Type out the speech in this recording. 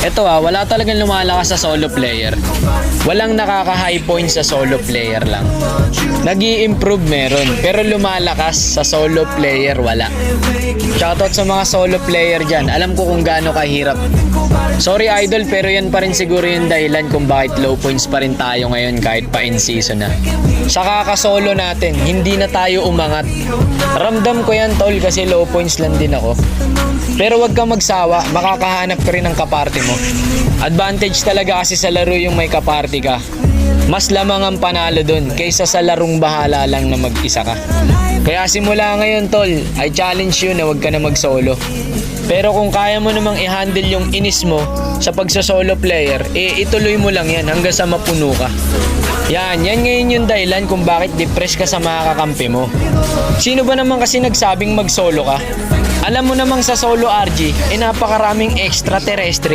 Ito wala talagang lumalakas sa solo player. Walang nakaka-high point sa solo player lang. Nag-i-improve meron, pero lumalakas sa solo player wala. Shoutout sa mga solo player dyan. Alam ko kung gaano kahirap. Sorry idol, pero yan pa rin siguro yung dahilan kung bakit low points pa rin tayo ngayon kahit pa in season na. Sa kakasolo natin, hindi na tayo umangat. Ramdam ko yan tol kasi low points lang din ako. Pero wag kang magsawa, makakahanap ka rin ng kaparty mo. Advantage talaga kasi sa laro yung may kaparty ka. Mas lamang ang panalo dun kaysa sa larong bahala lang na mag-isa ka. Kaya simula ngayon tol, I challenge you na wag ka na mag-solo. Pero kung kaya mo namang i-handle yung inis mo sa pagsa-solo player, ituloy mo lang yan hanggang sa mapuno ka. Yan ngayon yung dahilan kung bakit depressed ka sa mga kakampi mo. Sino ba naman kasi nagsabing mag-solo ka? Alam mo namang sa solo RG, napakaraming extraterrestre